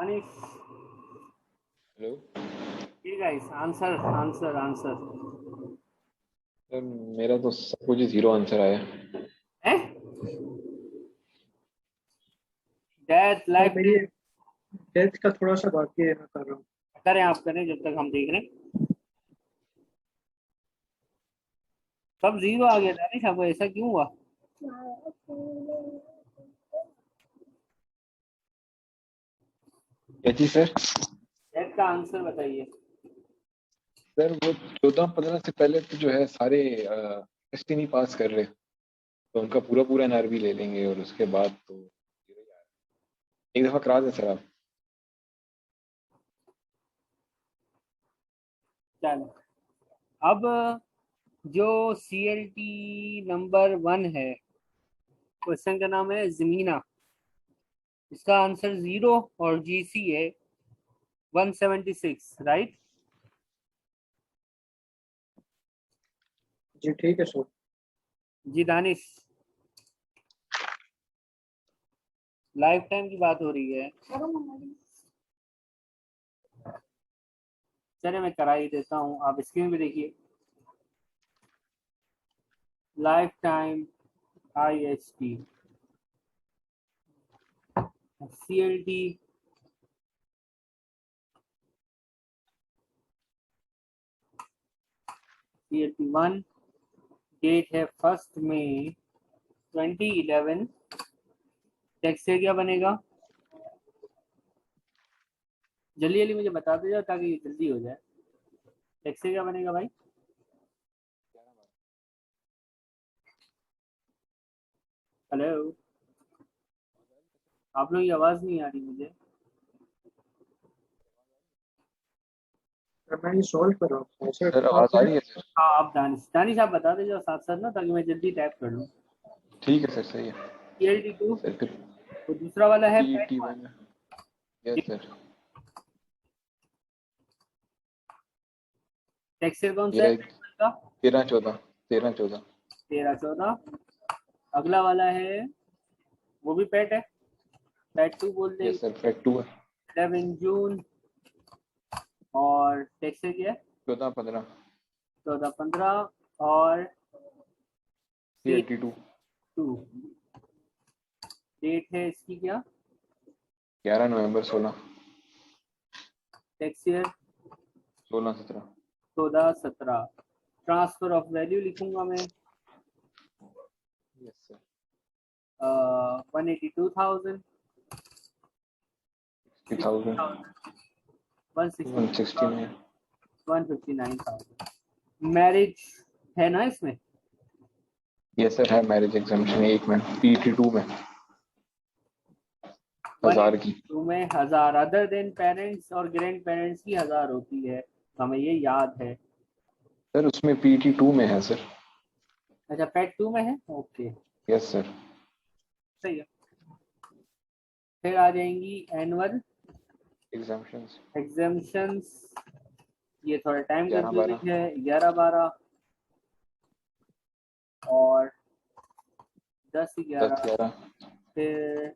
अनिश, hello ये guys, answer answer answer sir, मेरा तो सब कुछ ही जीरो आंसर आया। है। डेथ सर लाइफ मेरी डेथ का थोड़ा सा बाकी है, मैं कर रहा हूँ। करें, आप करें जब तक हम देख रहे हैं। सब जीरो आ गया था अनिश, आपको ऐसा क्यों हुआ? क्या चीज सर? डेथ का आंसर बताइए। सर वो 14-15 से पहले तो जो है सारे टेस्ट ही नहीं पास कर रहे, तो उनका पूरा पूरा एनआरबी ले लेंगे और उसके बाद तो zero ही आएगा। एक दफा करा दें सर आप। चलो, अब जो CLT नंबर 1 है, क्वेश्चन का नाम है जमीना। इसका आंसर 0 और GC है 176, राइट? जी ठीक है सर। जी दानिश, लाइफ टाइम की बात हो रही है। चलिए मैं करा ही देता हूँ, आप स्क्रीन पे देखिए। Life time IHT CLT CLT 1, date है 1 मई 2011। टेक्स्ट से क्या बनेगा? जल्दी जल्दी मुझे बता दीजिए ताकि जल्दी हो जाए। टेक्स्ट से क्या बनेगा भाई? हेलो, आप लोग की आवाज नहीं आ रही मुझे। सर मैं ये सॉल्व कर रहा हूँ सर। सर आवाज आ रही है सर? हाँ, आप दानिश दानिश आप बता दीजिए साथ साथ ना, ताकि मैं जल्दी टाइप कर लूँ। ठीक है सर, सही है CLT 2, सर। फिर तो दूसरा वाला है T PET 1। One. Yes sir. Text से कौन सा है ये PET 1 का? 13-14, 13-14। 13-14। अगला वाला है, वो भी पेट है, PET 2 बोल देंगे। यस सर, फैक्ट 2 है। 11 जून। और टेक्स्ट से क्या है? 14-15। 14-15। और CLT 2 2, डेट है इसकी क्या? 11 नवंबर 16। Text year 16-17। 14-17। Transfer of value लिखूंगा मैं। Yes sir. 182,000, 60,000, 160,000, 169। 159,000। मैरिज है ना इसमें? यस सर, है मैरिज एग्जामिशन 1 में, PET 2 में 1000 की। 182 में 1000, अदर देन पेरेंट्स और ग्रैंड पेरेंट्स की 1000 होती है, हमें ये याद है। सर उसमें PET 2 में है सर। अच्छा, PET 2 में है, ओके यस सर। सही है। फिर आ जाएंगी एनुअल एग्जामिशंस एग्जामिशंस। ये थोड़ा टाइम 11-12। कंज्यूमिंग है, 11-12 और 10-11। 10-11। फिर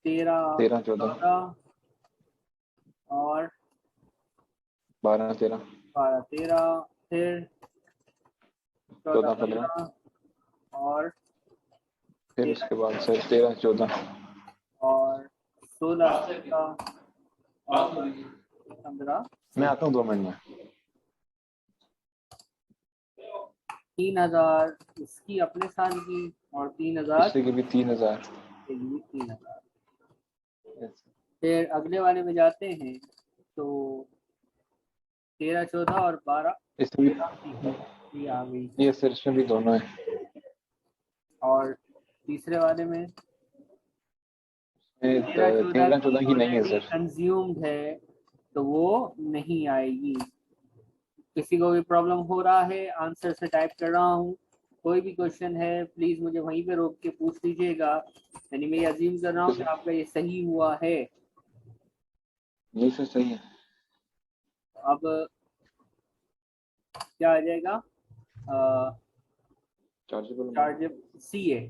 13, 13-14। 14 और 12-13। 12-13। फिर 14-15। 14-15 और फिर उसके बाद सर 13-14। और 16-17 और 15। मैं आता हूँ 2 मिनट में। 3,000 इसकी अपने साल की, और 3,000 पिछले की भी 3000। के लिए 3,000। यस फिर अगले वाले में जाते हैं तो 13-14 और 12। इसमें ये आ गई। भी। यस सर, इसमें भी दोनों है। और तीसरे वाले में 13-14 13-14 की नहीं है ऑलरेडी सर। कंज्यूम्ड है, तो वो नहीं आएगी। किसी को भी प्रॉब्लम हो रहा है, आंसर से टाइप कर रहा हूँ, कोई भी क्वेश्चन है प्लीज मुझे वहीं पे रोक के पूछ लीजिएगा। यानी मैं अज्यूम कर रहा हूँ कि आपका ये सही हुआ है। नहीं सर, सही है। अब क्या आ जाएगा? Chargeable chargeable CA,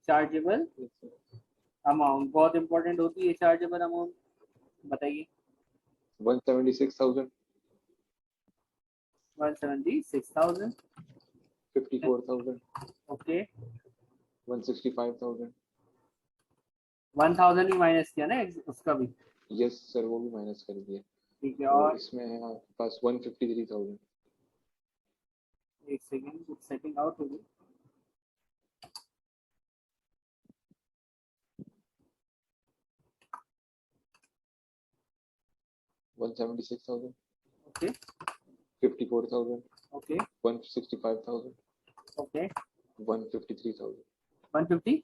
chargeable amount बहुत इंपॉर्टेंट होती है, चार्जेबल अमाउंट। बताइए। 176,000, 176,000। 54,000, ओके, 165,000। 1000 ही माइनस किया ना उसका भी। यस सर, वो भी माइनस कर दिया। ठीक है, और और इसमें है आपके पास 153,000। एक सेकेंड, कुछ सेटिंग आउट होगी। One 76,000, okay 54,000, okay 165,000, okay 153,000, 150।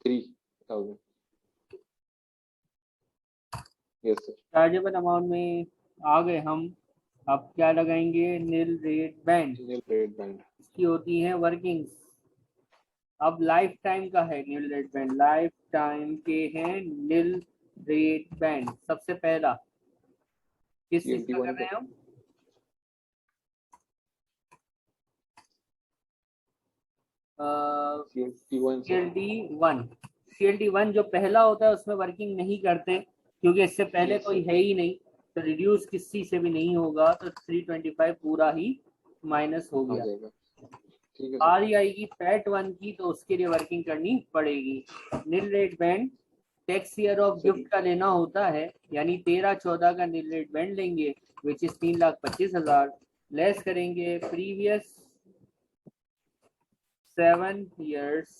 3,000। Yes sir. Chargeable amount में आ गए हम। अब क्या लगाएंगे? Nil rate band. Nil rate band. इसकी होती है वर्किंग्स। अब लाइफ टाइम का है nil rate band, life time के हैं नील रेट बैंड। सबसे पहला किस चीज का कर CLT1 रहे हैं हम? CLT1 sir. CLT1। CLT1 जो पहला होता है उसमें वर्किंग नहीं करते, क्योंकि इससे पहले Yes, कोई sir. है ही नहीं, तो रिड्यूस किसी से भी नहीं होगा, तो 325 पूरा ही माइनस हो आ गया। जाएगा। ठीक है आ सर। रही आएगी पैट 1 की, तो उसके लिए वर्किंग करनी पड़ेगी। Nil rate band tax year of sir gift का लेना होता है, यानी 13-14 का नील रेट बैंड लेंगे, विच इज 3,25,000। लेस करेंगे previous 7 years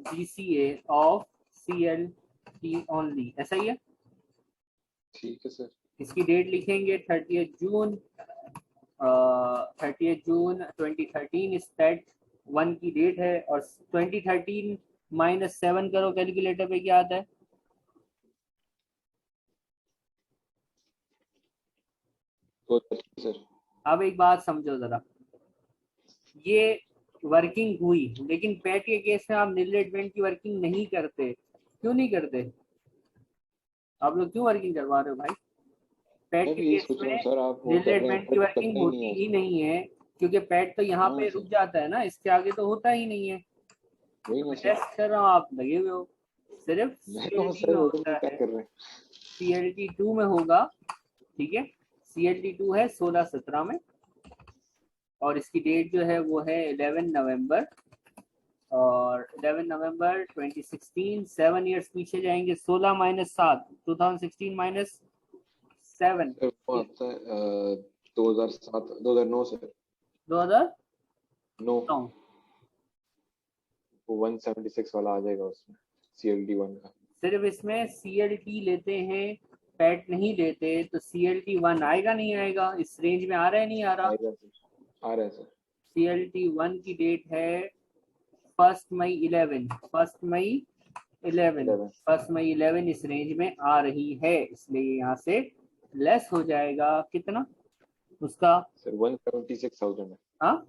GCA of CLT only, ऐसा ही है। ठीक है सर। इसकी डेट लिखेंगे 30 जून 2013। इस पैट 1 की डेट है, और 2013 -7 करो कैलकुलेटर पे, क्या आता है? तो सर अब एक बात समझो जरा, ये वर्किंग हुई, लेकिन पैट के केस में आप नील रेट बैंड की वर्किंग नहीं करते। क्यों नहीं करते? आप लोग क्यों वर्किंग करवा रहे हो भाई? पैट मैं के भी यही केस सोच रहा हूँ में सर, आप वो नील कर रेट रहे हैं बैंड की बट वर्किंग करना ही नहीं होती है ही सर। नहीं है, क्योंकि पैट तो यहाँ हाँ पे सर, रुक जाता है ना, इसके आगे तो होता ही नहीं है। वही तो ना मैं सर। टेस्ट कर रहा हूँ, आप लगे हुए हो। सिर्फ मैं तो CLT सर, में वो तो होता क्या है, कर रहे हैं। CLT2 में होगा। ठीक है, CLT2 है 16-17 में, और इसकी डेट जो है वो है 11 नवंबर, और 11 नवंबर 2016। 7 ईयर्स पीछे जाएंगे, 16 - 7, 2016 -7, सर वो आता है 2007, 2009 सर। 2009। 9। वो 176 वाला आ जाएगा उसमें, CLT1 का। सिर्फ इसमें CLT लेते हैं, पैट नहीं लेते, तो CLT1 आएगा नहीं आएगा? इस रेंज में आ रहा है नहीं आ रहा? आएगा सर, आ रहा है सर। CLT1 की डेट है 1 मई 11, 1 मई 11, 11। 1 मई 11 इस रेंज में आ रही है, इसलिए यहाँ से लेस हो जाएगा कितना उसका? सर 176,000 है। हाँ,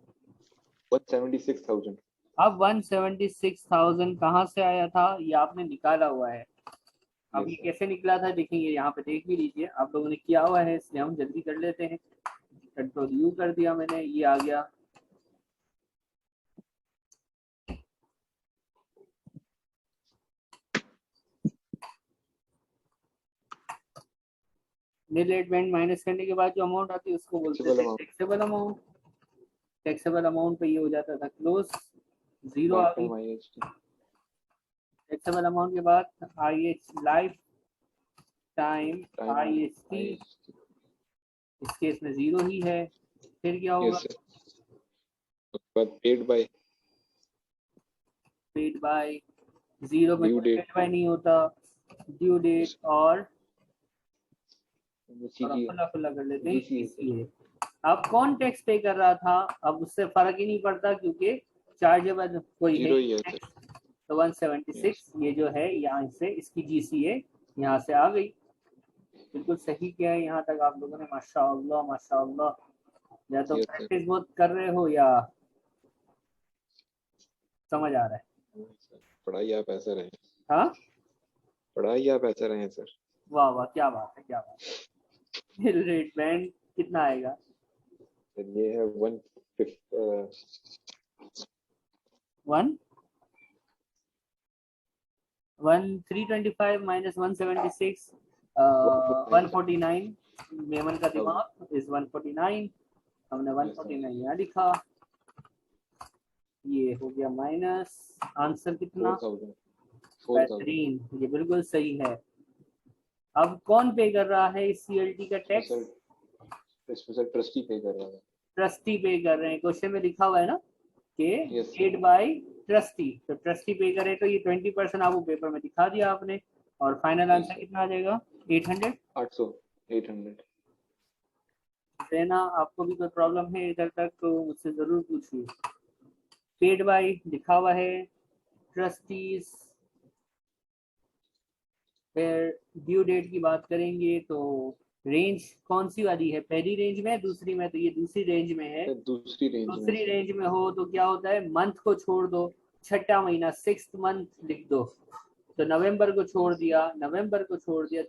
176,000। अब 176,000 कहाँ से आया था? ये आपने निकाला हुआ है। अब यस ये सर। कैसे निकला था देखेंगे, यहाँ पे देख भी लीजिए, आप लोगों ने किया हुआ है, इसलिए हम जल्दी कर लेते हैं। Ctrl U कर दिया मैंने, ये आ गया। नील रेट बैंड माइनस करने के बाद जो अमाउंट आती है उसको बोलते टैक्सेबल थे amount. Taxable amount. Taxable amount पे ये हो जाता था क्लोज, जीरो आ लाइफ गई। Time IHT। टैक्सेबल अमाउंट के बाद life time time IHT, IHT। इस केस में जीरो ही है। फिर क्या होगा? Yes sir. उसके बाद पेड बाय, जीरो में ड्यू कोई डेट। पेड बाय नहीं होता, ड्यू डेट, और थोड़ा CGA। खुला खुला कर लेते हैं GCA सर। GCA। अब कौन टैक्स पे कर रहा था? अब उससे फर्क ही नहीं पड़ता, क्योंकि चार्जेबल कोई है जीरो ही ही है नहीं। सर। तो 176 ये जो है यहाँ से इसकी GCA यहाँ से आ गई। बिल्कुल सही किया है यहाँ तक आप लोगों ने, माशाअल्लाह माशाअल्लाह। या तो यस सर। प्रैक्टिस बहुत कर रहे हो या समझ आ रहा है। पढ़ाई आप ऐसे रहे। हाँ, पढ़ाई आप ऐसे रहे सर। वाह वाह, क्या बात है, क्या बात है। रेट बैंड कितना आएगा? सर ये है 1 325 माइनस 176 149 मेमन का दिमाग इज 149 हमने 149 यहाँ लिखा ये हो गया माइनस आंसर कितना 4000 बेहतरीन ये बिल्कुल सही है। अब कौन पे कर रहा है इस सीएलटी का टैक्स इसमें सर ट्रस्टी पे कर रहा है ट्रस्टी पे कर रहे हैं क्वेश्चन में लिखा हुआ है ना कि Yes, पेड बाय ट्रस्टी तो ट्रस्टी पे करे तो ये 20% आपको पेपर में दिखा दिया आपने और फाइनल आंसर कितना आ जाएगा 800 800 देना आपको भी कोई प्रॉब्लम है इधर तक तो मुझसे जरूर पूछिए। पेड बाय लिखा हुआ है ट्रस्टीज फिर ड्यू डेट की बात करेंगे तो रेंज कौन सी वाली है पहली रेंज में दूसरी में तो ये दूसरी रेंज में है दूसरी रेंज में हो तो क्या होता है मंथ को छोड़ दो छठा महीना 6th मंथ लिख दो तो नवंबर को छोड़ दिया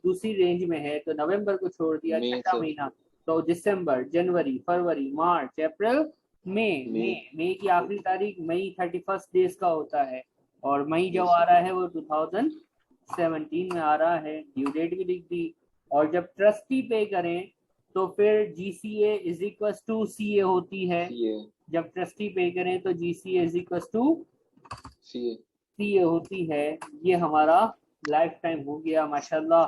दूसरी रेंज में है तो नवंबर को छोड़ दिया छठा महीना तो दिसंबर जनवरी फरवरी मार्च अप्रैल मई की आखिरी तारीख मई 31 डेज का होता है और मई जो आ रहा है वो 2017 में आ रहा है ड्यू डेट भी लिख दी और जब ट्रस्टी पे करें तो फिर GCA is equal to CA होती है जब ट्रस्टी पे करें तो GCA is equal to CA होती है। ये हमारा लाइफ टाइम हो गया माशाल्लाह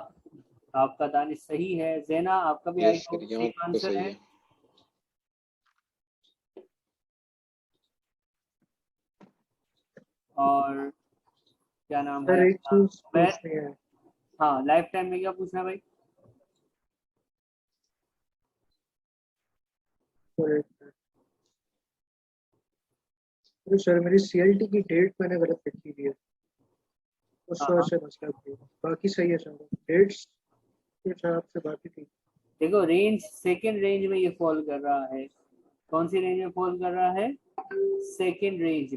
आपका दानिश सही है ज़ैना आपका भी आई थिंक सेम आंसर है और क्या नाम है एक चीज पूछनी है हाँ लाइफ टाइम में क्या पूछना भाई तो सर मेरी सीएलटी की डेट मैंने गलत लिखी हुई है उस वजह से मसला है बाकी सही है सर डेट्स के हिसाब से बाकी ठीक देखो रेंज सेकंड रेंज में ये फॉल कर रहा है कौन सी रेंज में फॉल कर रहा है सेकंड रेंज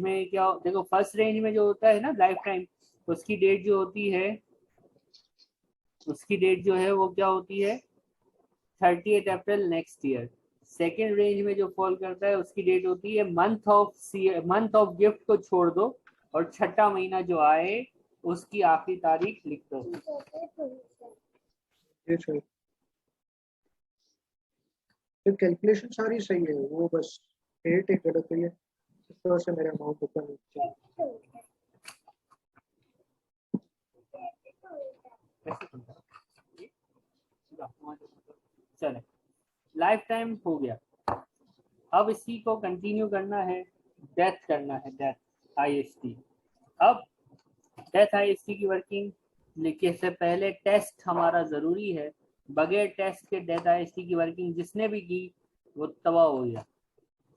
में क्या देखो फर्स्ट रेंज में जो होता है ना लाइफ टाइम उसकी डेट जो होती है उसकी डेट जो है वो क्या होती है 30 अप्रैल नेक्स्ट ईयर सेकेंड रेंज में जो फॉल करता है उसकी डेट होती है मंथ ऑफ गिफ्ट को छोड़ दो और छठा महीना जो आए उसकी आखिरी तारीख लिख दो तो कैलकुलेशन सारी सही है वो बस डेट एक गलत हुई है इस वजह से मेरा अमाउंट ऊपर नीचे चले लाइफ टाइम हो गया अब इसी को कंटिन्यू करना है डेथ करना है डेथ IST अब डेथ IST की वर्किंग लिखने से पहले टेस्ट हमारा जरूरी है बगैर टेस्ट के डेथ IST की वर्किंग जिसने भी की वो तबाह हो गया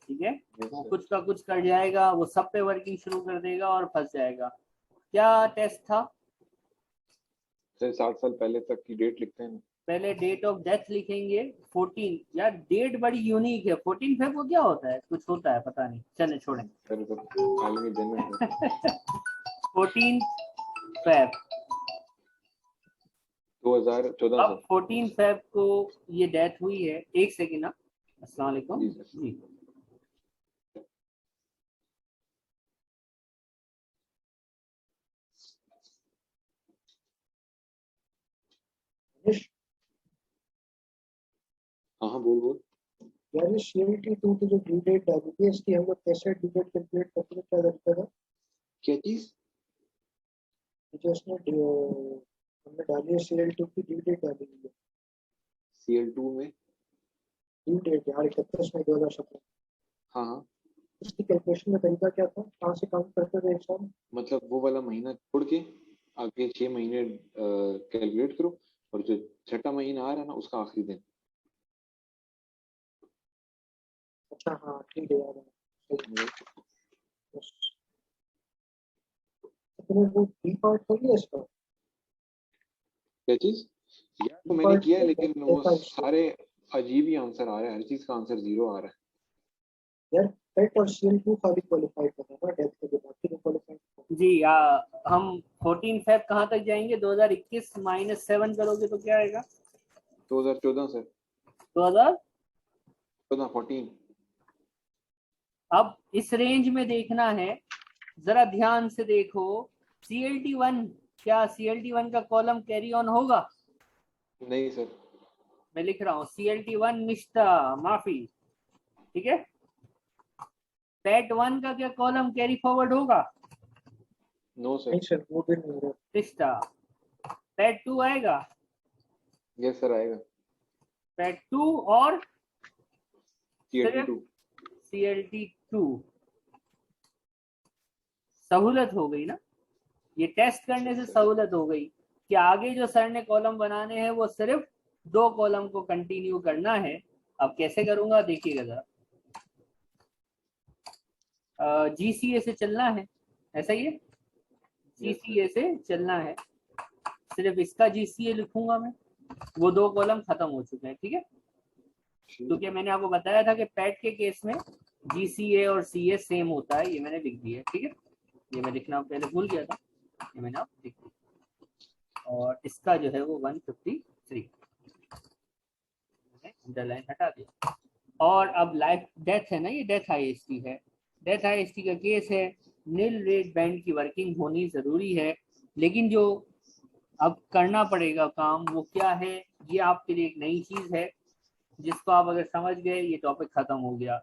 ठीक है वो कुछ का कुछ कर जाएगा वो सब पे वर्किंग शुरू कर देगा और फंस जाएगा क्या टेस्ट था 60 साल पहले तक की डेट लिखते हैं पहले डेट ऑफ डेथ लिखेंगे 14 यार डेट बड़ी यूनिक है 14 फेब को क्या होता है कुछ होता है पता नहीं चले छोड़ें 14 फेब 2014 अब 14 फेब को ये डेथ हुई है एक सेकेंड ना अस्सलाम वालेकुम जी हाँ बोल यार ये सीएलटी 2 की जो ड्यू डेट डाली थी इसकी हम लोग कैसे ड्यू डेट कैलकुलेट करते हैं क्या तरीका था क्या चीज जो उसने हमने डाली है सीएल2 की ड्यू डेट डाली हुई है CL2 में ड्यू डेट यार 31 मई 2017 हाँ इसकी कैलकुलेशन का तरीका क्या था कहाँ से काउंट करते थे एग्जाम मतलब वो वाला महीना छोड़ के आगे 6 महीने कैलकुलेट करो और जो छठा महीना आ रहा है ना उसका आखिरी दिन अच्छा हाँ ठीक है यार तो वो बी पार्ट हो गया इसका क्या चीज यार तो मैंने किया है लेकिन वो सारे अजीब ही आंसर आ रहा है हर चीज का आंसर 0 आ रहा है यार टेट और सीएल2 का भी क्वालिफाई करना ना डेथ के बाद बाकी क्वालिफाई जी हम 14 फेब कहाँ तक जाएंगे 2021 -7 करोगे तो क्या आएगा 2014 से 2014 अब इस रेंज में देखना है जरा ध्यान से देखो CLT1, क्या CLT1 का कॉलम कैरी ऑन होगा? नहीं सर। मैं लिख रहा हूँ CLT1 निश्ता माफी, ठीक है। PET1 का क्या कॉलम कैरी फॉरवर्ड होगा? No sir. नहीं सर, वो भी नहीं हो रहा। निश्ता। PET2 आएगा? यस सर आएगा। PET2 और CLT2। CLT2। सहूलत हो गई ना, ये टेस्ट करने से सहूलत हो गई कि आगे जो सर ने कॉलम बनाने हैं वो सिर्फ 2 कॉलम को कंटिन्यू करना है। अब कैसे करूंगा देखिएगा जरा। GCA से चलना है, ऐसा ही है, GCA से चलना है। सिर्फ इसका GCA लिखूंगा मैं, वो 2 कॉलम खत्म हो चुके हैं, ठीक है। क्योंकि मैंने आपको बताया था कि पैट के केस में GCA और CA सेम होता है, ये मैंने लिख दिया है, ठीक है। ये मैं लिखना पहले भूल गया था, ये मैंने आप लिख दिया। और इसका जो है वो 153 अंडरलाइन हटा दिया। और अब लाइफ डेथ है ना, ये डेथ IST है। डेथ IST का केस है, नील रेट बैंड की वर्किंग होनी जरूरी है, लेकिन जो अब करना पड़ेगा काम वो क्या है, ये आपके लिए एक नई चीज है जिसको आप अगर समझ गए ये टॉपिक खत्म हो गया।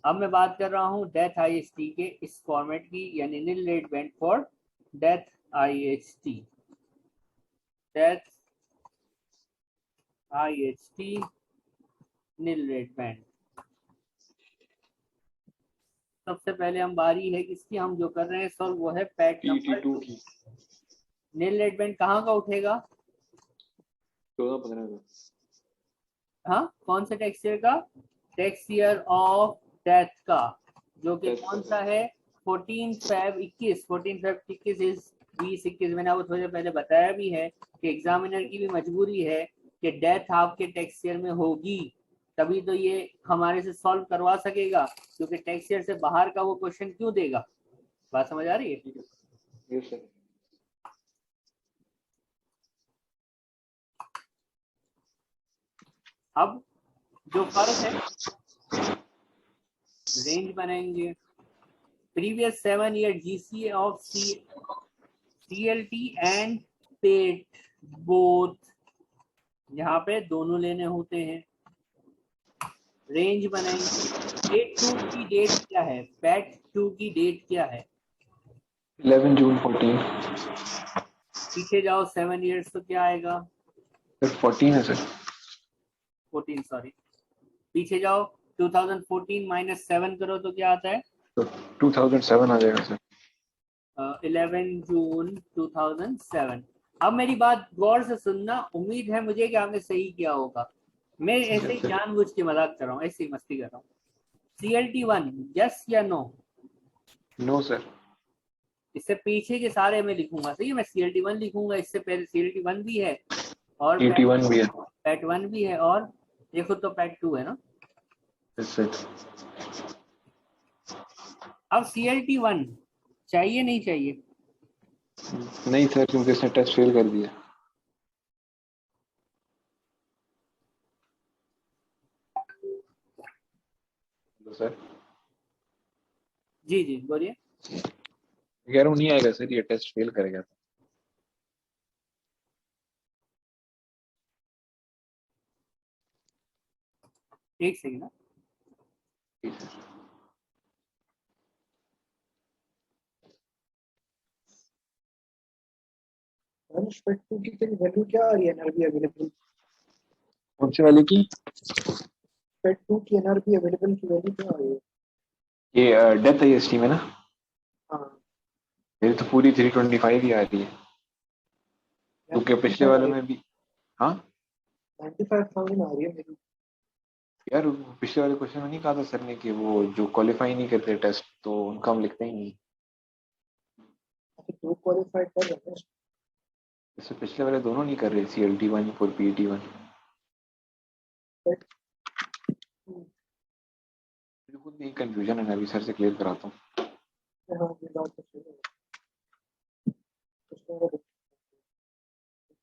अब मैं बात कर रहा हूँ डेथ IST के इस फॉर्मेट की, यानी nil rate band for death IST। Death IST nil rate band. सबसे पहले हम बारी है किसकी, हम जो कर रहे हैं सॉल्व वो है पैट नंबर 2 की। नील रेट बैंड कहाँ का उठेगा? 14-15 का। हाँ, कौन से टेक्सचर का? टेक्सचर ऑफ डेथ का, जो कि कौन सा है? 14 Feb 21। 14 Feb 21 is 20-21। मैंने आपको थोड़ी देर पहले बताया भी है कि एग्जामिनर की भी मजबूरी है कि डेथ आपके टेक्सचर में होगी, तभी तो ये हमारे से सॉल्व करवा सकेगा, क्योंकि टेक्सचर से बाहर का वो क्वेश्चन क्यों देगा। बात समझ आ रही है? Yes sir. अब जो फर्क है, रेंज बनाएंगे। Previous 7 year GCA of CLT and pet both, यहाँ पे दोनों लेने होते हैं। रेंज बनाएंगे। पेट 2 की डेट क्या है? पैट 2 की डेट क्या है? 11 जून 14। पीछे जाओ 7 years तो क्या आएगा? सर 14 है सर। 14 सॉरी, पीछे जाओ 2014 माइनस 7 करो तो क्या आता है? तो 2007 आ जाएगा सर। 11 जून 2007। अब मेरी बात गौर से सुनना, उम्मीद है मुझे कि आपने सही किया होगा। मैं ऐसे ही जानबूझ के मजाक कर रहा हूँ, ऐसे ही मस्ती कर रहा हूँ। CLT1 यस या नो? No sir. इससे पीछे के सारे मैं लिखूंगा, सही है। मैं CLT1 लिखूंगा, इससे पहले CLT1 भी है और PET1 भी है। PET1 भी है, और देखो तो PET2 है ना। Yes sir. अब CLT1 चाहिए नहीं चाहिए? नहीं सर, क्योंकि इसने टेस्ट फेल कर दिया। सर जी जी बोलिए। कह रहा हूँ नहीं आएगा सर, ये टेस्ट फेल करेगा। एक सेकंड ना। पेट 2 की तेरी वैल्यू क्या आ रही है एनआरबी अवेलेबल? कौन सी वाले की? पेट 2 की एनआरबी अवेलेबल की वैल्यू क्या आ रही है? ये डेथ IST में ना, हाँ, मेरी तो पूरी 325 ही आ रही है, क्योंकि पिछले वाले में भी। हाँ 95,000 आ रही है मेरी। यार, पिछले वाले क्वेश्चन में नहीं कहा था सर ने कि वो जो क्वालिफाई नहीं करते टेस्ट तो उनका हम लिखते ही नहीं। अच्छा, 2 क्वालिफाई कर रहे हैं। जैसे पिछले वाले दोनों नहीं कर रहे, CLT1 और PET1। बिल्कुल नहीं, कंफ्यूजन है, मैं अभी सर से क्लियर कराता हूँ। हाँ, ये बात तो सही है।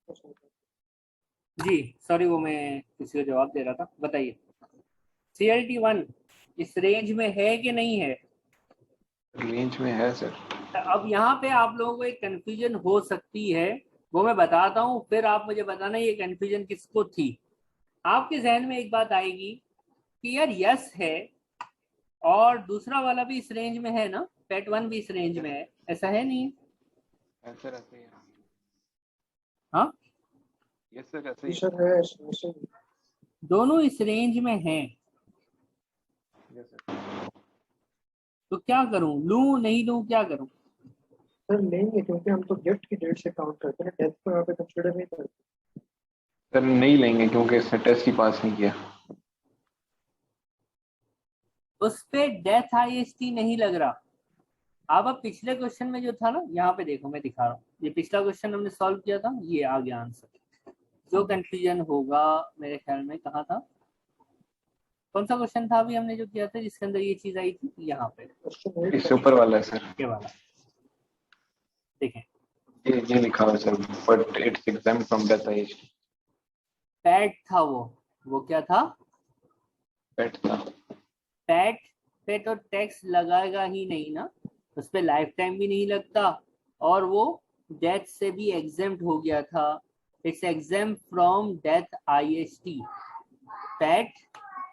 उसमें जी सॉरी, वो मैं किसी को जवाब दे रहा था, बताइए। CLT1 इस रेंज में है कि नहीं है? रेंज में है सर। अब यहाँ पे आप लोगों को एक कंफ्यूजन हो सकती है, वो मैं बताता हूँ, फिर आप मुझे बताना ये कंफ्यूजन किसको थी। आपके जहन में एक बात आएगी कि यार यस है और दूसरा वाला भी इस रेंज में है ना, पेट 1 भी इस रेंज में है, ऐसा है नहीं? सर ऐसे ही है। हाँ यस सर ऐसे जी ही सर है ऐसे ही। दोनों इस रेंज में हैं, यस सर। तो क्या करूं, लूं नहीं लूं, क्या करूं? सर लेंगे क्योंकि हम तो गिफ्ट की डेट से काउंट करते हैं, डेथ को यहाँ पे कंसिडर नहीं करते। सर नहीं लेंगे क्योंकि इसने टेस्ट ही पास नहीं किया। उस पे डेथ आईएसटी नहीं लग रहा। अब पिछले क्वेश्चन में जो था ना, यहाँ पे देखो मैं दिखा रहा हूँ, ये पिछला क्वेश्चन हमने सॉल्व किया था, ये आ गया आंसर। जो कंफ्यूजन होगा मेरे ख्याल में कहाँ था, कौन सा क्वेश्चन था अभी हमने जो किया था जिसके अंदर ये चीज आई थी, यहाँ पे क्वेश्चन इससे ऊपर वाला है सर। ये वाला देखें। ये लिखा हुआ है sir, but it's exam from death age. PET था वो क्या था? पेट था। पैट पे तो टैक्स लगाएगा ही नहीं ना, उस पे लाइफ टाइम भी नहीं लगता, और वो डेथ से भी एग्जेम्प्ट हो गया था। It's exempt from death IST. PAT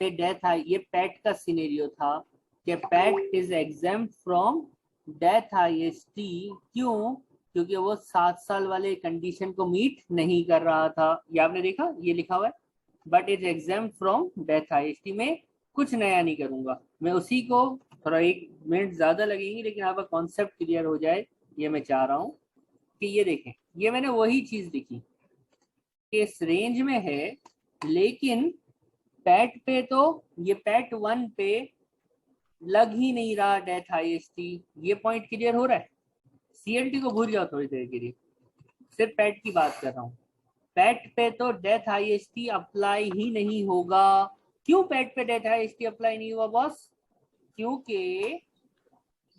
पे डेथ आई, ये पैट का सिनेरियो था कि PAT is exempt from death IST. क्यों? क्योंकि वो 7 साल वाले कंडीशन को मीट नहीं कर रहा था। ये आपने देखा, ये लिखा हुआ है, but is exempt from death IST में कुछ नया नहीं करूंगा मैं, उसी को थोड़ा 1 मिनट ज्यादा लगेंगे लेकिन आपका कॉन्सेप्ट क्लियर हो जाए, ये मैं चाह रहा हूँ कि ये देखें, ये मैंने वही चीज लिखी कि इस रेंज में है, लेकिन पैट पे तो ये पैट 1 पे लग ही नहीं रहा डेथ आईएसटी। ये पॉइंट क्लियर हो रहा है? सीएलटी को भूल जाओ थोड़ी देर के लिए, सिर्फ पैट की बात कर रहा हूँ। पैट पे तो डेथ आईएसटी अप्लाई ही नहीं होगा। क्यों पैट पे डेथ आईएसटी अप्लाई नहीं हुआ बॉस? क्योंकि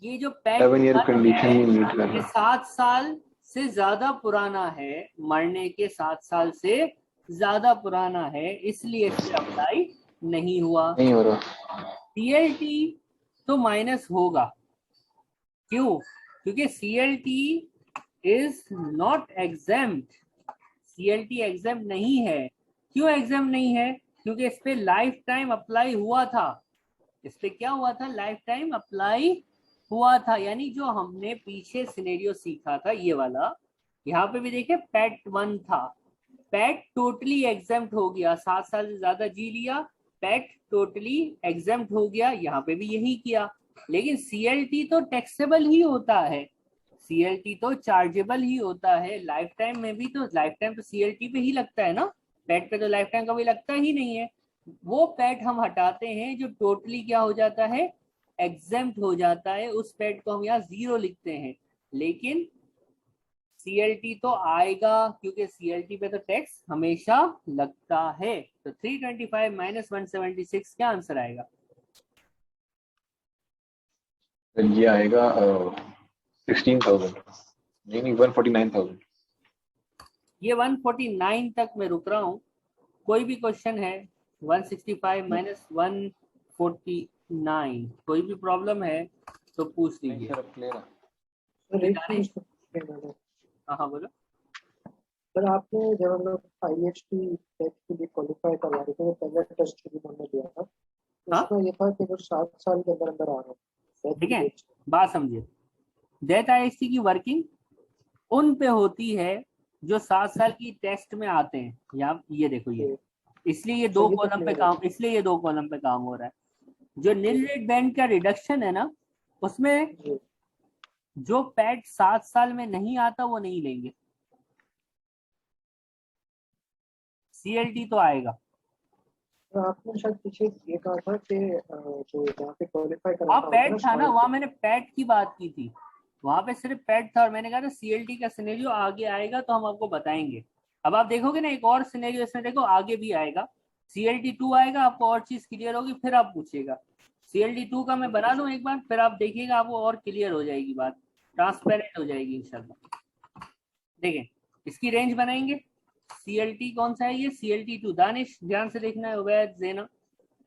ये जो पैट 7 ईयर 1 कंडीशन है ही मीट कर ये रहा। 7 साल से ज्यादा पुराना है, मरने के 7 साल से ज्यादा पुराना है, इसलिए इस पे अप्लाई नहीं हुआ। नहीं हो रहा। सीएलटी तो माइनस होगा। क्यों? क्योंकि CLT is not exempt, CLT exempt नहीं है। क्यों एग्जेम्प्ट नहीं है? क्योंकि इस पे लाइफ टाइम अप्लाई हुआ था। इस पे क्या हुआ था? लाइफ टाइम अप्लाई हुआ था। यानी जो हमने पीछे सिनेरियो सीखा था ये वाला, यहाँ पे भी देखे पैट 1 था, पैट टोटली एग्जेम्प्ट हो गया, 7 साल से ज्यादा जी लिया, पैट टोटली एग्जेम्प्ट हो गया, यहाँ पे भी यही किया। लेकिन सीएलटी तो टैक्सेबल ही होता है, सीएलटी तो चार्जेबल ही होता है, लाइफ टाइम में भी तो लाइफ टाइम तो सीएलटी पे ही लगता है ना, पैट पे तो लाइफ टाइम कभी लगता ही नहीं है। वो पैट हम हटाते हैं जो टोटली क्या हो जाता है, एग्जेम्प्ट हो जाता है, उस पैट को हम यहाँ 0 लिखते हैं। लेकिन सीएलटी तो आएगा क्योंकि सीएलटी पे तो टैक्स हमेशा लगता है। तो 325 माइनस 176 क्या आंसर आएगा? ये आएगा 16,000, नहीं 149,000। ये 149 तक मैं रुक रहा हूँ। कोई भी क्वेश्चन है 165 माइनस 149, कोई भी प्रॉब्लम है तो पूछ लीजिए। सर अब क्लियर है। सर एक चीज मैंने, हाँ बोलो। सर आपने जब हम लोग आईएचटी टेस्ट के लिए क्वालिफाई करवा रहे थे, वो पहला टेस्ट जो हमने दिया था हाँ? उसमें ये था कि वो 7 साल के अंदर अंदर आ रहा है। ठीक है, बात समझिए। डेथ आईएसटी की वर्किंग उन पे होती है जो 7 साल की टेस्ट में आते हैं। यहाँ ये देखो, ये इसलिए ये 2 कॉलम पे काम, इसलिए ये 2 कॉलम पे काम हो रहा है। जो नील रेट बैंड का रिडक्शन है ना, उसमें जो पैट 7 साल में नहीं आता वो नहीं लेंगे, सीएलटी तो आएगा। तो आपने शायद पीछे ये कहा था कि जो जहाँ पे क्वालिफाई वहाँ कराना पैट होता था ना, है वहाँ मैंने पैट की बात की थी, वहां पे सिर्फ पैट था और मैंने कहा था सीएलटी का सिनेरियो आगे आएगा तो हम आपको बताएंगे। अब आप देखोगे ना एक और सिनेरियो इसमें देखो आगे भी आएगा, सीएलटी 2 आएगा, आपको और चीज क्लियर होगी, फिर आप पूछिएगा। सीएलटी 2 का मैं बना दूं एक बार, फिर आप देखिएगा आपको और क्लियर हो जाएगी बात, ट्रांसपेरेंट हो जाएगी इंशाल्लाह। देखें इसकी रेंज बनाएंगे। सीएलटी कौन सा है? ये सीएलटी 2। दानिश ध्यान से देखना है, उबैद ज़ैना।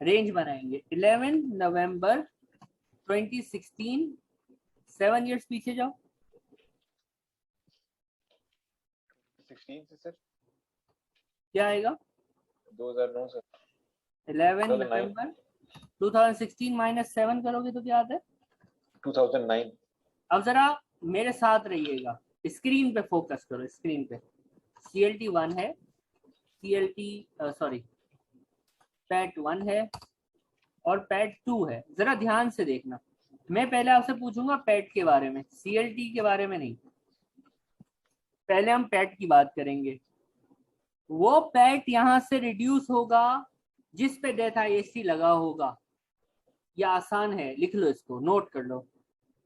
रेंज बनाएंगे 11 नवंबर 2016, 7 इयर्स पीछे जाओ, 2016 से सर, क्या आएगा? 2009 सर, 11 2009 नवंबर 2016 माइनस 7 करोगे तो क्या आता है? 2009। अब जरा मेरे साथ रहिएगा, स्क्रीन पे फोकस करो, स्क्रीन पे। CLT 1 है, पैट 1 है और पैट 2 है। जरा ध्यान से देखना, मैं पहले आपसे पूछूंगा पैट के बारे में, CLT के बारे में नहीं। पहले हम पैट की बात करेंगे। वो पैट यहां से रिड्यूस होगा जिस पे डेथ IST लगा होगा। ये आसान है, लिख लो इसको, नोट कर लो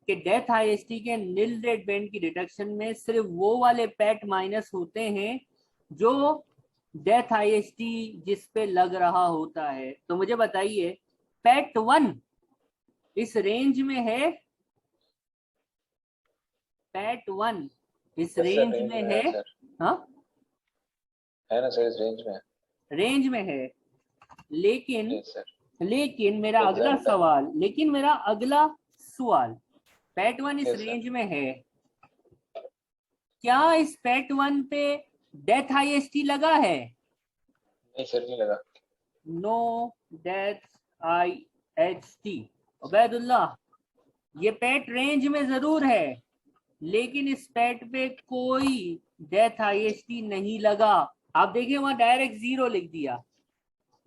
कि डेथ IST के नील रेट बैंड की डिटेक्शन में सिर्फ वो वाले पैट माइनस होते हैं जो डेथ IST जिस पे लग रहा होता है। तो मुझे बताइए, पैट 1 इस रेंज में है? पैट 1 इस रेंज में है? हाँ, है ना सर, इस रेंज में है। रेंज में है। लेकिन Yes, sir. मेरा अगला Example. सवाल, पैट 1 इस Yes, sir. रेंज में है, क्या इस पैट 1 पे डेथ IST लगा है? नहीं सर, नहीं लगा। No death IST। उबैदुल्लाह, ये पैट रेंज में जरूर है लेकिन इस पैट पे कोई डेथ IST नहीं लगा। आप देखिए वहां डायरेक्ट 0 लिख दिया।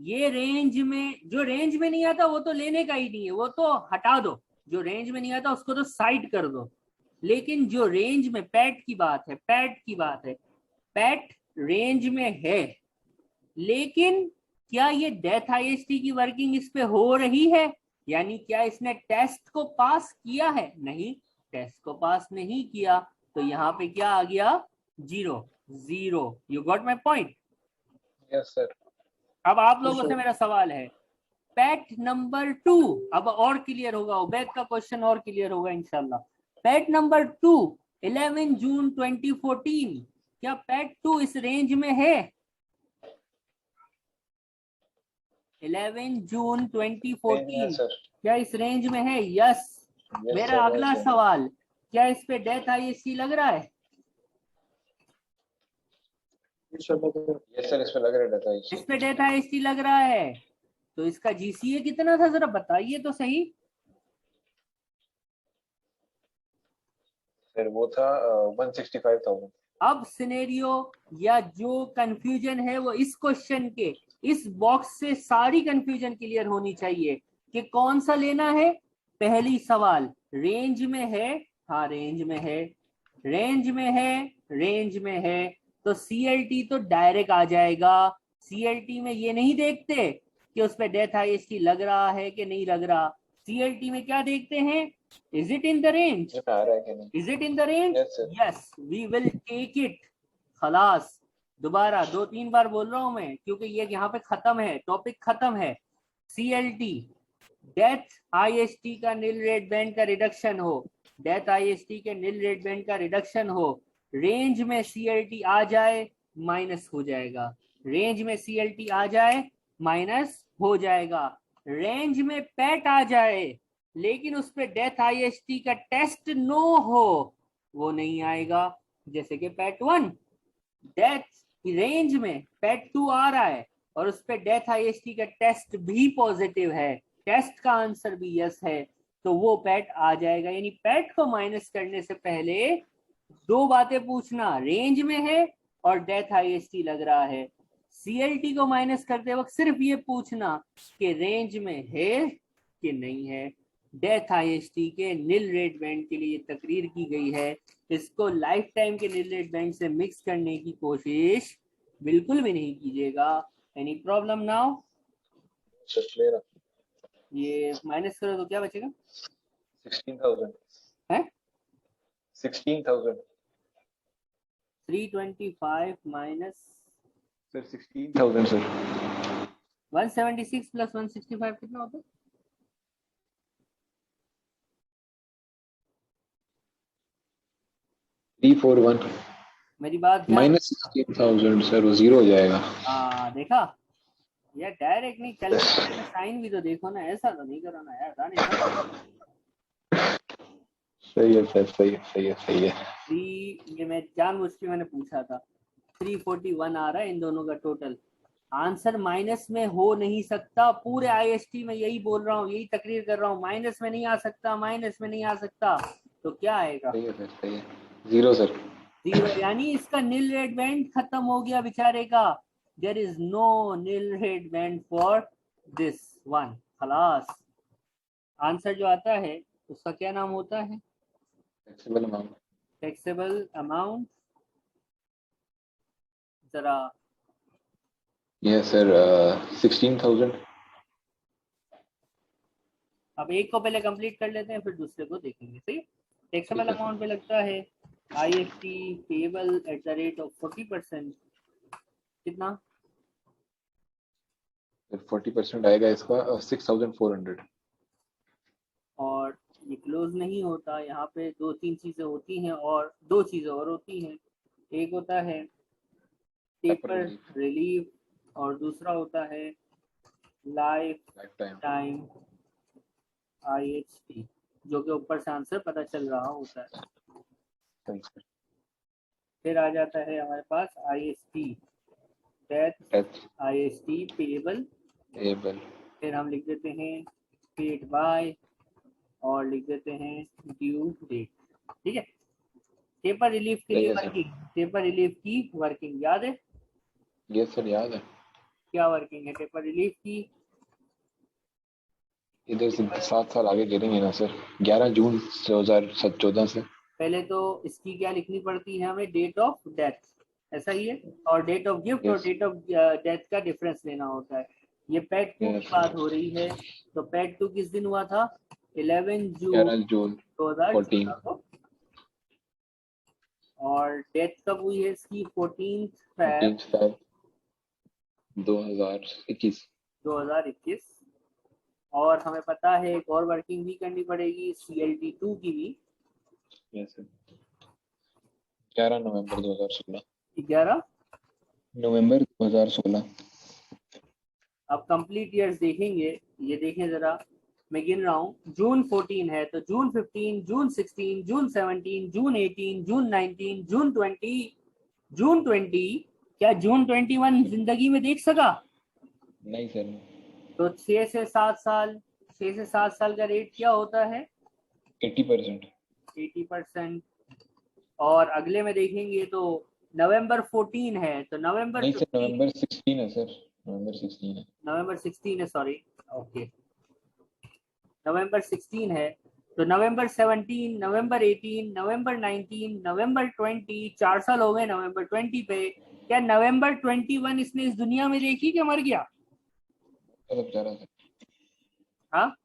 ये रेंज में, जो रेंज में नहीं आता वो तो लेने का ही नहीं है, वो तो हटा दो। जो रेंज में नहीं आता उसको तो साइड कर दो। लेकिन जो रेंज में, पैट की बात है, पैट रेंज में है, लेकिन क्या ये डेथ IST की वर्किंग इस पे हो रही है? यानी क्या इसने टेस्ट को पास किया है? नहीं, टेस्ट को पास नहीं किया। तो यहाँ पे क्या आ गया? 0। You got my point? Yes sir. अब आप लोगों से मेरा सवाल है, पैट नंबर 2, अब और क्लियर होगा, उबैद का क्वेश्चन और क्लियर होगा इंशाल्लाह। पैट नंबर 2 11 जून 2014, क्या पैट 2 इस रेंज में है? 11 जून 2014 क्या इस रेंज में है? यस। मेरा अगला सवाल, क्या इस पे डेथ IST लग रहा है? यस सर, इस पे लग रहा है डेथ IST। इस पे डेथ IST लग रहा है, तो इसका GCA कितना था जरा बताइए तो सही। सर वो था 165,000। अब सिनेरियो या जो कंफ्यूजन है वो इस क्वेश्चन के इस बॉक्स से सारी कंफ्यूजन क्लियर होनी चाहिए कि कौन सा लेना है। पहली सवाल, रेंज में है? हाँ रेंज में है, रेंज में है, रेंज में है, तो CLT तो डायरेक्ट आ जाएगा। CLT में ये नहीं देखते कि उस पर डेथ IST लग रहा है कि नहीं लग रहा। CLT में क्या देखते हैं? Is it in the range? Is it in the range? Yes, we will take it. खलास, दोबारा 2-3 बार बोल रहा हूं मैं क्योंकि ये यहाँ पे खत्म है, टॉपिक खत्म है। CLT, डेथ IST का नील रेट बैंड का रिडक्शन हो, डेथ IST के नील रेट बैंड का रिडक्शन हो, रेंज में CLT आ जाए माइनस हो जाएगा, रेंज में CLT आ जाए माइनस हो जाएगा। रेंज में पैट आ जाए लेकिन उस पर डेथ IST का टेस्ट नो हो, वो नहीं आएगा। जैसे कि पैट 1, डेथ रेंज में पैट 2 आ रहा है और उस पर डेथ IST का टेस्ट भी पॉजिटिव है, टेस्ट का आंसर भी यस है, तो वो पैट आ जाएगा। यानी पैट को माइनस करने से पहले 2 बातें पूछना, रेंज में है और डेथ IST लग रहा है। CLT को माइनस करते वक्त सिर्फ ये पूछना कि रेंज में है कि नहीं है। डेथ IST के नील रेट बैंड के लिए तकरीर की गई है, इसको लाइफ टाइम के नील रेट बैंड से मिक्स करने की कोशिश बिल्कुल भी नहीं कीजिएगा। Any problem now? ये माइनस करो तो क्या बचेगा? 16,000 है 16,000 325 माइनस सर 16,000 सर 176 प्लस 165 कितना होता है? 341 मेरी बात माइनस 16,000 सर, वो 0 हो जाएगा। हाँ देखा यार, डायरेक्ट नहीं, कैलकुलेटर में साइन भी तो देखो ना, ऐसा तो नहीं करो ना यार। सही है सर, सही है। ये मैं जानबूझ के मैंने पूछा था। 341 आ रहा है इन दोनों का टोटल। आंसर माइनस में हो नहीं सकता, पूरे आईएसटी में यही बोल रहा हूँ, यही तकरीर कर रहा हूँ, माइनस में नहीं आ सकता, माइनस में नहीं आ सकता। तो क्या आएगा? सही है सर, सही है। 0 सर। 0, यानी इसका नील रेड बैंड खत्म हो गया बेचारे का। There is no nil red band for this one. खलास। आंसर जो आता है उसका क्या नाम होता है? Taxable amount. Taxable amount. जरा यस सर, 16,000। अब एक को पहले कंप्लीट कर लेते हैं, फिर दूसरे को देखेंगे। सही। टैक्सेबल ठीक है अमाउंट पे लगता है IFT payable at the rate of 40%। कितना? सर 40% आएगा इसका 6,400। और ये क्लोज नहीं होता, यहाँ पे 2-3 चीजें होती हैं और 2 चीजें और होती हैं। एक होता है पेपर रिलीफ और दूसरा होता है लाइफ टाइम। टाइम आईएचटी, जो कि ऊपर से आंसर पता चल रहा होता है। Thanks sir. फिर आ जाता है हमारे पास IST death, death IST pebble, pebble. फिर हम लिख देते हैं पेड बाय और लिख देते हैं ड्यू डेट। ठीक है। पेपर रिलीफ के लिए सही है सर। वर्किंग, पेपर रिलीफ की वर्किंग याद है? यस सर, याद है। क्या वर्किंग है पेपर रिलीफ की? इधर से 7 साल आगे गिरेंगे ना सर। 11 जून 2014 से। पहले तो इसकी क्या लिखनी पड़ती है हमें? डेट ऑफ डेथ, ऐसा ही है। और डेट ऑफ गिफ्ट और यस डेट ऑफ डेथ का डिफरेंस लेना होता है। ये पैड 2 की यस। बात हो रही है। तो पैड 2 किस दिन हुआ था? 11 जून 11 जून 14। 2014 को। और डेथ कब हुई है इसकी? 14 फैब 14 फैब 2021। 2021। और हमें पता है एक और वर्किंग भी करनी पड़ेगी CLT2 की भी। यस सर, 11 नवंबर 2016। 11 नवंबर 2016। अब कंप्लीट ईयर्स देखेंगे। ये देखें जरा, मैं गिन रहा हूँ। जून 14 है तो जून 15, जून 16, जून 17, जून 18, जून 19, जून 20, जून 20। क्या जून 21 जिंदगी में देख सका? नहीं सर। तो 6 से 7 साल, 6 से 7 साल का रेट क्या होता है? 80%। 80%। और अगले में देखेंगे तो नवंबर 14 है तो नवंबर नहीं सर, 15, नवंबर 16 है सर। नवंबर 16 है। नवंबर 16 है, सॉरी। ओके, नवंबर 16 है तो नवंबर 17, नवंबर 18, नवंबर 19, नवंबर 20। 4 साल हो गए नवंबर 20 पे। क्या नवंबर 21 इसने इस दुनिया में देखी क्या मर गया? सर बेचारा सर हाँ,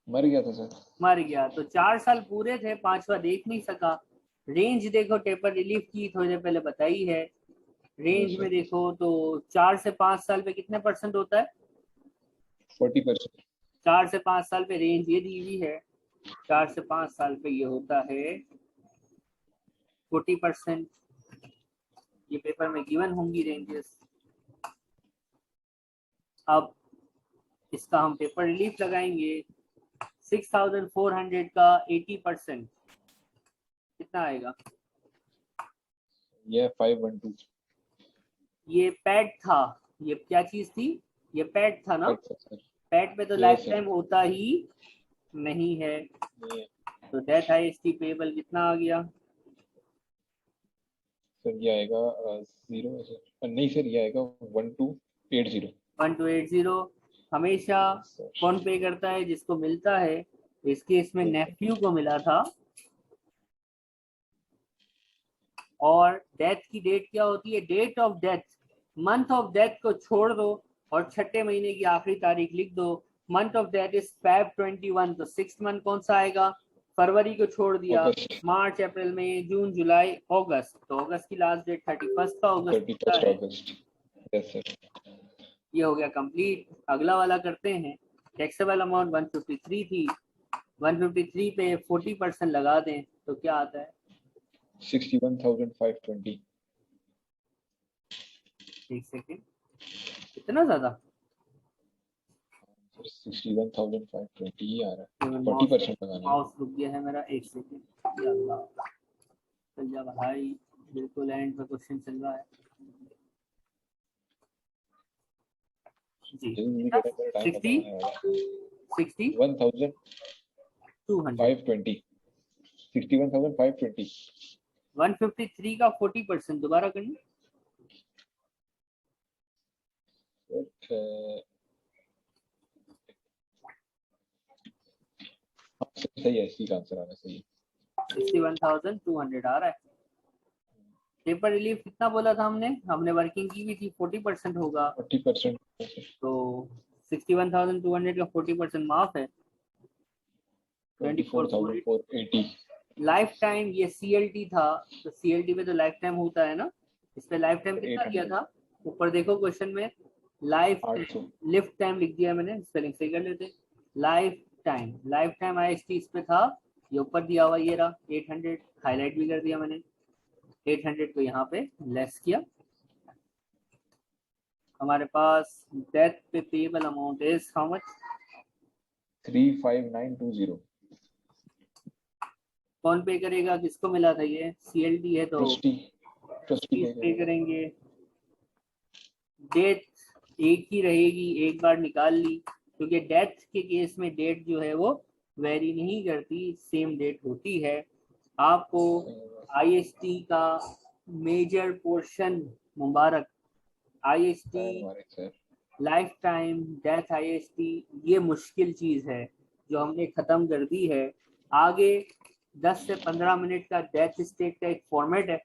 मर गया था सर। मर गया। तो 4 साल पूरे थे, 5वां देख नहीं सका। रेंज देखो पेपर रिलीफ की, थोड़ी देर पहले बताई है। रेंज में देखो तो 4 से 5 साल पे कितने परसेंट होता है? 40%। 4 से 5 साल पे रेंज ये दी हुई है। 4 से 5 साल पे ये होता है 40%। ये पेपर में गिवन होंगी रेंजेस। अब इसका हम पेपर रिलीफ लगाएंगे। 6,400 का 80% कितना आएगा? ये 512। ये पैड था, ये क्या चीज थी? ये पैड था ना? सर पैड पे तो ये लाइफ सर टाइम होता ही नहीं है। नहीं है। तो डेथ आईएसटी पेबल कितना आ गया? सर ये आएगा 0 है सर। नहीं सर, ये आएगा 1280। 1280। हमेशा सर कौन पे करता है? जिसको मिलता है। इस केस में नेफ्यू को मिला था। और डेथ की डेट क्या होती है? Date of death. Month of death को छोड़ दो और छठे महीने की आखिरी तारीख लिख दो। Month of death is Feb 21। तो 6th मंथ कौन सा आएगा? फरवरी को छोड़ दिया, अगस्त। मार्च, अप्रैल, मई, जून, जुलाई, अगस्त। तो अगस्त की लास्ट डेट 31 का अगस्त 31 है। अगस्त। Yes sir. ये हो गया कंप्लीट। अगला वाला करते हैं। टैक्सेबल अमाउंट 153 थी, 153 पे 40% लगा दें तो क्या आता है? 61,520। एक सेकेंड, इतना ज्यादा? 61,520 ही आ रहा है। माउस 40% लगाना है। माउस रुक गया है मेरा, एक सेकेंड। या अल्लाह, चल जा भाई, बिल्कुल एंड पे क्वेश्चन चल रहा है। जी जल्दी कटा कर टाइम 60 खत्म होने वाला है 60 1520 200 61,520 153 का 40% दोबारा करना। सही है, इसी का आंसर आना सही है। 61,200 आ रहा है। पेपर रिलीफ कितना बोला था हमने वर्किंग की भी थी 40% होगा 40%। तो 61,200 का 40% माफ है 24,480 लाइफ टाइम। ये CLT था तो CLT में तो लाइफ टाइम होता है ना, इस पे लाइफ टाइम कितना 800 दिया था ऊपर देखो क्वेश्चन में लाइफ 800 लिफ्ट टाइम लिख दिया मैंने, स्पेलिंग सही कर लेते। लाइफ टाइम IST इस पे था, ये ऊपर दिया हुआ ये रहा 800 हाईलाइट भी कर दिया मैंने। 800 को यहाँ पे लेस किया। हमारे पास डेथ पे payable amount is how much 35920 कौन पे करेगा, किसको मिला था ये CLT है तो ट्रस्टी पे करेंगे। डेट एक ही रहेगी, एक बार निकाल ली क्योंकि डेथ के केस में डेट जो है वो वेरी नहीं करती, सेम डेट होती है। आपको IST का मेजर पोर्शन मुबारक। IST life time death IST ये मुश्किल चीज है जो हमने खत्म कर दी है। आगे 10 से 15 मिनट का डेथ स्टेट का एक फॉर्मेट है,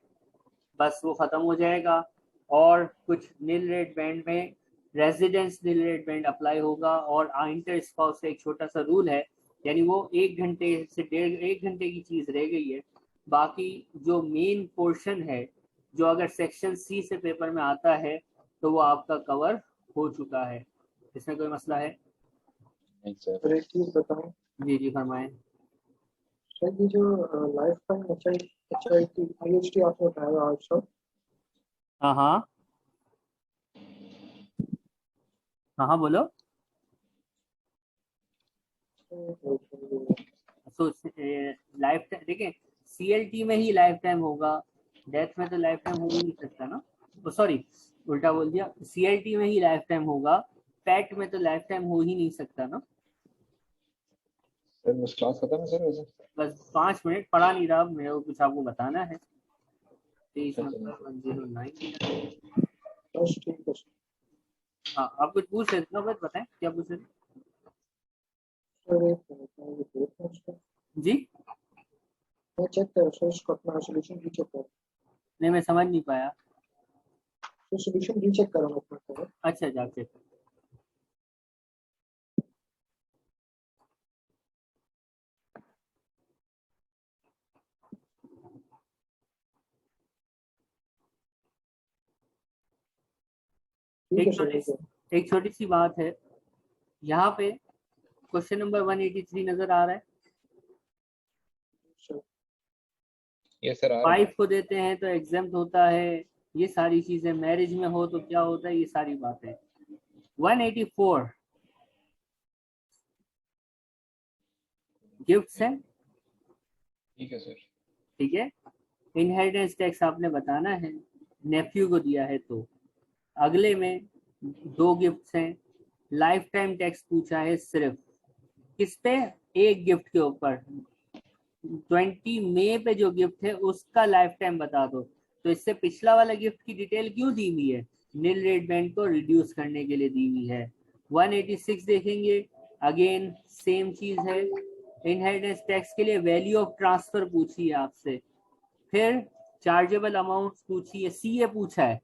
बस वो खत्म हो जाएगा और कुछ नील रेड बैंड में रेजिडेंस नील रेड बैंड अप्लाई होगा और इंटर स्पाउस का एक छोटा सा रूल है, यानी वो 1 घंटे से 1.5 घंटे की चीज रह गई है। बाकी जो मेन पोर्शन है जो अगर सेक्शन C से पेपर में आता है तो वो आपका कवर हो चुका है। इसमें कोई मसला है? नहीं सर। और एक चीज बताऊं जी फरमाएं। सर, ये जो लाइफ टाइम HIT IST आपने बताया आज सब, हाँ बोलो। तो लाइफ टाइम देखें CLT में ही लाइफ टाइम होगा, डेथ में तो लाइफ टाइम हो ही नहीं सकता ना। सॉरी उल्टा बोल दिया, CLT में ही लाइफ टाइम होगा, पैट में तो लाइफ टाइम हो ही नहीं सकता ना। सर बस क्लास खत्म है सर वैसे। बस 5 मिनट पढ़ा नहीं रहा, मेरे को कुछ आपको बताना है। 23 नंबर 109। बस ठीक है सर। हाँ आप कुछ पूछ रहे थे ना, बस बताएं क्या पूछ रहे थे। सर एक मिनट मैं ये देख रहा हूँ इसका। जी मैं चेक कर सर, इसको अपना सोल्यूशन रीचेक कर। नहीं मैं समझ नहीं पाया। तो सोल्यूशन रीचेक कर रहा हूँ अपना सर। अच्छा जाके ठीक है सर। एक छोटी सी बात है, यहाँ पे क्वेश्चन नंबर 183 नजर आ रहा है। यस सर आ रहा है। 5 को देते हैं तो एग्जाम्प्ट होता है, ये सारी चीजें। मैरिज में हो तो क्या होता है, ये सारी बातें। 184 गिफ्ट्स हैं, ठीक है सर। ठीक है। इनहेरिटेंस टैक्स आपने बताना है, नेफ्यू को दिया है तो। अगले में 2 गिफ्ट्स हैं, लाइफ टाइम टैक्स पूछा है सिर्फ किस पे, एक गिफ्ट के ऊपर। 20 मई पे जो गिफ्ट है उसका लाइफ टाइम बता दो। तो इससे पिछला वाला गिफ्ट की डिटेल क्यों दी हुई है, नील रेट बैंड को रिड्यूस करने के लिए दी हुई है। 186 देखेंगे, अगेन सेम चीज है। इनहेरिटेंस टैक्स के लिए वैल्यू ऑफ ट्रांसफर पूछी है आपसे, फिर चार्जेबल अमाउंट पूछी है, CA पूछा है,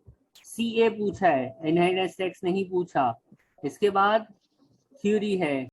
CA पूछा है, इनहेरिटेंस टैक्स नहीं पूछा। इसके बाद थ्योरी है